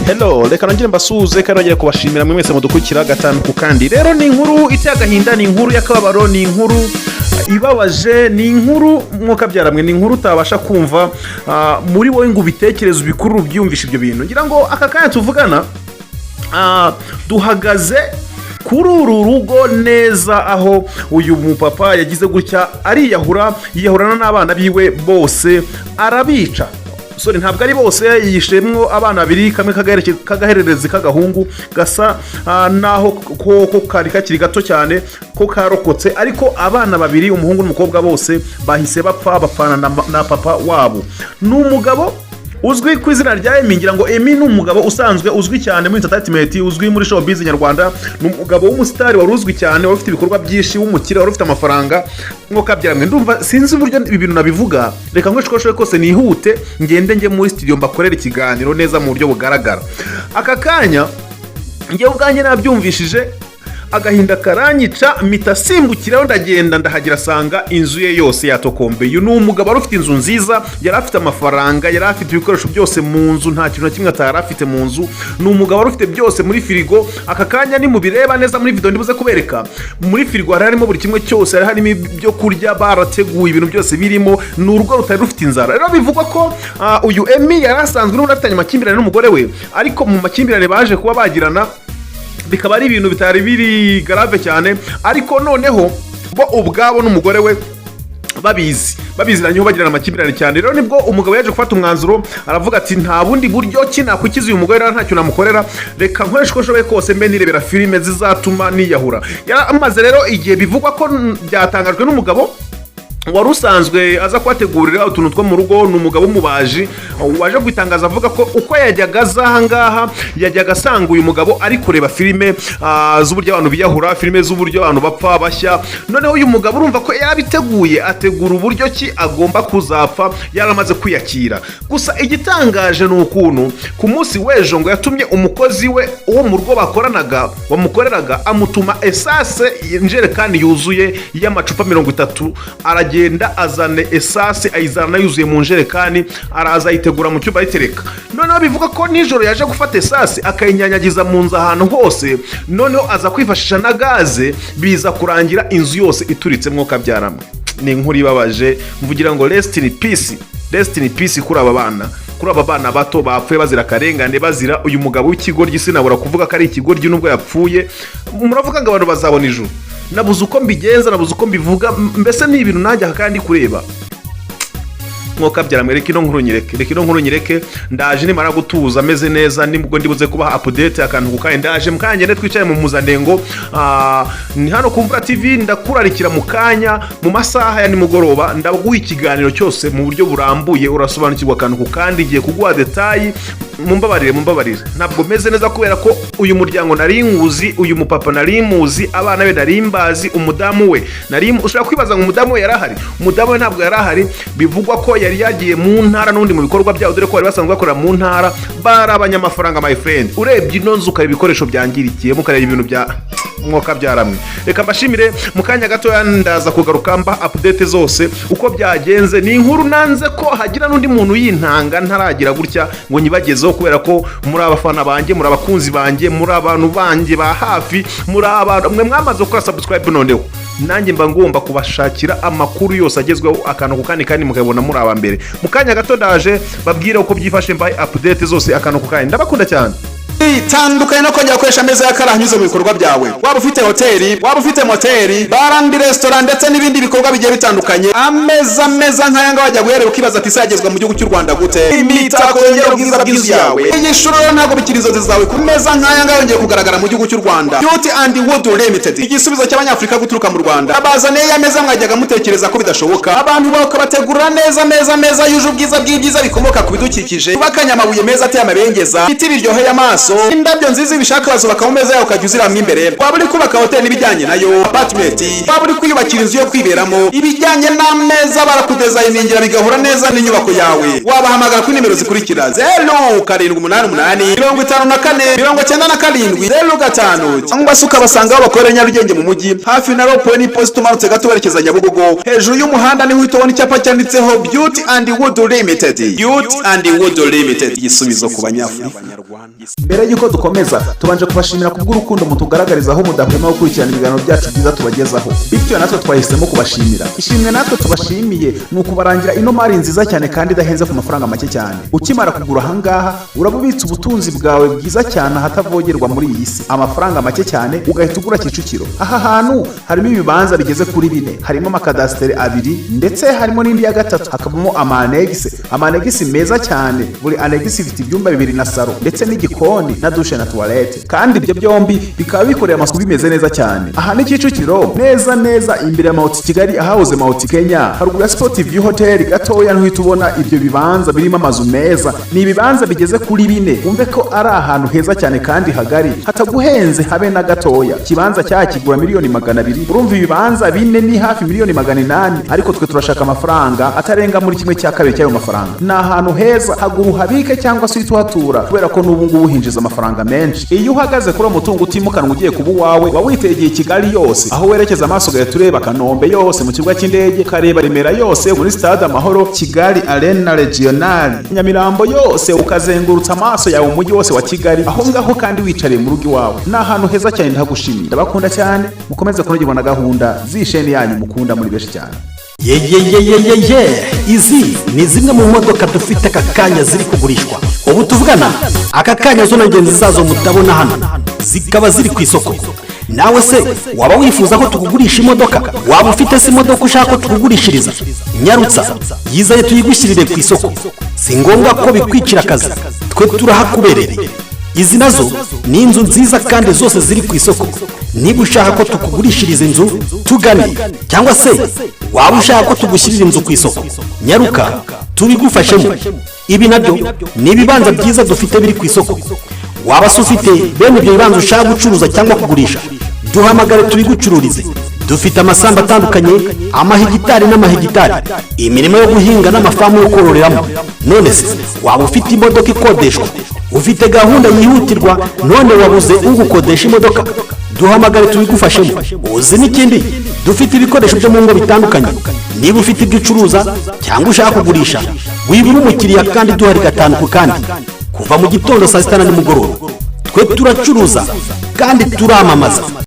Hello, reka nongere mbasuhuze kandi nongere kubashimira mwese mudukurikira gatanu ku kandi. Rero ni inkuru iteye agahinda, ni inkuru y'akababaro, ni inkuru ibabaje, ni inkuru mwuka byaramwe, ni inkuru utabasha kumva muri wowe ngo ubitekerezo bikuru byumvisha ibyo bintu. Ngira ngo aka kanya tuvugana duhagaze kuri uru rugo neza aho uyu mupapa yagize gutya yiyahurana n'abana biwe bose arabica. Sorry, ntabwo ari bose, yishemwo abana babiri, kamwe kagahererezi k'agahungu gasa naho ko kari kakiri gato cyane ko karokotse, ariko abana babiri, umuhungu n'umukobwa, bose bahise bapfana na papa wabo. N'umugabo uzwi ku izina rya Emi. Ngira ngo Emi ni umugabo usanzwe uzwi cyane muri entertainment, uzwi muri showbiz nyarwanda. Ni umugabo w'umusitari wari uzwi cyane, wari ufite ibikorwa byinshi, w'umukire, wari ufite amafaranga nk'uko byaramwe. Ndumva sinzi uburyo ibi bintu nabivuga, reka nkwishikoshoye kose nihute ngende muri studio mbakorera ikiganiro neza mu buryo bugaragara. Aka kanya ngiye ubwanjye nabyumvishije, agahinda karanyica, mitasimbukiraho ndagenda ndahagira sanga inzu ye yose yatokombe. Uyu ni umugabo wari ufite inzu nziza, yari afite amafaranga, yari afite ibikoresho byose mu nzu, nta kintu na kimwe atari afite mu nzu. Ni umugabo wari ufite byose muri firigo. Aka kanya ni mubireba neza muri video ndibuze kubereka, muri firigo hari harimo buri kimwe cyose, hari harimo ibyo kurya, barateguye ibintu byose birimo. Ni urugo rutari rufite inzara. Rero bivugwa ko uyu Emi yari asanzwe n'unafitanye amakimbirane n'umugore we, ariko mu makimbirane baje kuba bagirana bikaba ari ibintu bitari biri grave cyane, ariko noneho bo ubwabo n'umugore we babiziranyeho bagirana amakimbirane cyane. Rero nibwo umugabo yaje gufata umwanzuro, aravuga ati nta bundi buryo kinakwikiza uyu mugore, ntacyo namukorera, reka nkoreshe uko nshoboye kose mbe nirebera filime zizatuma niyahura. Yaramaze rero igihe bivugwa ko byatangajwe n'umugabo wari usanzwe aza kubategurira utuntu two mu rugo. Ni umugabo w'umubaji waje kwitangaza avuga ko uko yajyaga aza ngaha yajyaga asanga uyu mugabo ari kureba filime z'uburyo abantu biyahura, filime z'uburyo abantu bapfa bashya. Noneho uyu mugabo urumva ko yarabiteguye, ategura uburyo ki agomba kuzapfa, yaramaze kwiyakira. Gusa igitangaje ni ukuntu ku munsi w'ejo ngo yatumye umukozi we wo mu rugo wamukoreraga amutuma esase injerekani yuzuye y'amacupa 30, aragenda azane esase, ayizana yuzuye mu njerekani, araza ayitegura mu cyumba ayitereka. Noneho bivuga ko nijoro yaje gufata esase akayinyanyagiza mu nzu ahantu hose, noneho aza kwifashisha na gaze, biza kurangira inzu yose ituritse mwuka byaramwe. Ni inkuru ibabaje, mvugira ngo rest in peace kuri aba bana bato bapfuye bazira akarengane, bazira uyu mugabo w'ikigoryi. Sinabura kuvuga ko ari ikigoryi nubwo yapfuye. Muravuga ngo abantu bazabona ijuru. Nabuze uko mbigenza, nabuze uko mbivuga, mbese ni ibintu najya kandi kureba mwuka byaramwe. Reka ino nkuru nyireke, ndaje nimara gutuza ameze neza, nibwo ndibuze kubaha update akantu kukaye. Ndaje mukanye twicaye mu muzandengo, ni hano ku Mvura TV. Ndakurarikira mu kanya mu masaha ya nimugoroba, ndaguha ikiganiro cyose mu buryo burambuye, urasobanukirwa akantu kukandi. Ngiye kuguha detail, mumbabarire ntabwo meze neza kubera ko uyu muryango nari nkuzi, uyu mupapa nari muzi, abana be nari mbazi, umudamu we ushaka kwibaza ngo umudamu we yarahari. Umudamu we ntabwo yarahari. Bivugwa ko yari yagiye mu ntara n'undi mu bikorwa byabo, dore ko bari basanzwe bakora mu ntara, barabanya amafaranga my friend. Urebye ino nzu ukari ibikoresho byangirikiye, mukareba ibintu bya mwuka byaramwe. Reka mbashimire, mu kanya gato ndaza kugaruka mba update zose uko byagenze. Ni inkuru nanze ko hagira n'undi muntu yintanga ntaragira gutya ngo nyibagezeho, kubera ko muri abafana banjye, muri abakunzi banjye, muri abantu banjye ba hafi, muri abantu mwe mwamaze gukora subscribe, noneho nanjye mba ngomba kubashakira amakuru yose agezweho akantu kandi mukabona muri aba mbere. Mu kanya gato ndaje babwira uko byifashe mbaye update zose akantu kandi. Ndabakunda cyane. Tandukanye no kongera gukoresha ameza y'akarahanyuze mu bikorwa byawe. Waba ufite hoteli, waba ufite moteri, barandi restaurant ndetse n'ibindi bikorwa bigiye bitandukanye, ameza nk'aya ngaya wajya guherera ukibaza ati sagezwa mu gihugu cy'u Rwanda gute? Imitako yongera ubwiza bw'inzu yawe. Iyi shuro ntabwo bikiri inzozi zawe, ku meza nk'aya ngaya yongeye kugaragara mu gihugu cy'u Rwanda. Beauty and Wood Limited, igisubizo cy'abanyafrika guturuka mu Rwanda. Abazaniye ya meza mwajyaga mutekereza ko bidashoboka, abantu bakabategurira neza yuje ubwiza bw'ibyiza bikomoka ku bidukikije, bakanyamabuye meza ateye amabengeza, biti biryoheye amaso, amaso, indabyo nziza ibishaka bazubaka mu meza yawe ukajya uziramo imbere. Waba uri kubaka hoteli n'ibijyanye nayo, apartment, waba uri kwiyubakira inzu yo kwiberamo, ibijyanye n'ameza barakudezayiningira bigahura neza n'inyubako yawe. Wabahamagara kuri nimero zikurikira 0788 54 97 05 cyangwa se ukabasanga aho bakorera Nyarugenge mu mujyi hafi na Ropo ni post umanutse gato berekeza Nyabugogo. Hejuru y'umuhanda niho uhita ubona icyapa cyanditseho Beauty and Wood Limited. Beauty and Wood Limited, igisubizo ku banyafurika. Mbere yuko dukomeza tubanje kubashimira kubw'urukundo mutugaragariza aho mudahwema gukurikirana ibiganiro byacu byiza tubagezaho. Bityo natwe twahisemo kubashimira. Ishimwe natwe tubashimiye ni ukubarangira ino mari nziza cyane kandi idahenze ku mafaranga make cyane. Ukimara kugura ahangaha urabubitsa ubutunzi bwawe bwiza cyane hatavogerwa muri iyi si. Amafaranga make cyane ugahita ugura Kicukiro. Aha hantu harimo ibibanza bigeze kuri 4, harimo amakadastere 2 ndetse harimo n'indi ya gatatu, hakabamo amanegisi meza cyane. Buri anegisi ifite ibyumba 2 na saro ndetse n'igikoni na douche na toilette, kandi ibyo byombi bikaba bikoreye amasuku bimeze neza cyane. Aha ni Kicukiro neza imbere ya Mount Kigali ahahoze Mount Kenya, haruguru ya Sport View Hotel gatoya ntuhita ubona ibyo bibanza birimo amazu meza. Ni ibibanza bigeze kuri 4, umve ko ari ahantu heza cyane kandi hagari hataguhenze habe na gatoya. Kibanza cyakigura $200,000. Urumva ibibanza 4 ni hafi $800,000, ariko twe turashaka amafaranga atarenga muri 1/2 cy'ayo mafaranga. Ni ahantu heza haguru habike cyangwa se uhatura, kubera ko n'ubu ngubu hinjiza amafaranga menshi. Iyo uhagaze kuri umutungo utimukanwa ugiye kuba uwawe, wawitegeye Kigali yose, aho werekeza amaso gaye tureba Kanombe yose mu kibuga cy'indege, kareba Remera yose muri Stade Amahoro, Kigali Arena Regional, Nyamirambo yose, ukazengurutsa amaso yawe umujyi wose wa Kigali, aho ngaho kandi wicariye mu rugo iwawe. Ni ahantu heza cyane ndagushimira. Ndabakunda cyane, mukomeze kunogirwa na gahunda z'isheni yanyu mukunda muri beshi cyane. Izi ni zimwe mu modoka dufite aka kanya ziri kugurishwa. Ubu tuvugana aka kanya zo ngenzi zazo mutabona hano zikaba ziri ku isoko. Nawe se waba wifuza ko tukugurisha imodoka? Waba ufite se imodoka ushaka ko tukugurishiriza? Nyarutsa yizaye tuyigushyirire ku isoko. Si ngombwa ko bikwicira akazi, twe turahakubereye. Izi nazo ni inzu nziza kandi zose ziri ku isoko. Niba ushaka ko tukugurishiriza inzu tugane, cyangwa se waba ushaka ko tugushyirira inzu ku isoko, nyaruka tubigufashemo. Ibi nabyo ni ibibanza byiza dufite biri ku isoko. Waba se ufite bene ibyo bibanza ushaka gucuruza cyangwa kugurisha, duhamagare tubigucururize. Dufite amasamba atandukanye, amahegitari n'amahegitari, imirimo yo guhinga n'amafamu yo kororeramo. None se waba ufite imodoka ikodeshwa, ufite gahunda yihutirwa none wabuze ugukodesha imodoka, duhamagare tubigufashemo. Uzi n'ikindi, dufite ibikoresho byo mu ngo bitandukanye. Niba ufite ibyo ucuruza cyangwa ushaka kugurisha, wibura umukiriya kandi duhari 5 ku kandi, kuva mu gitondo saa 6 na nimugoroba. Twe turacuruza kandi turamamaza.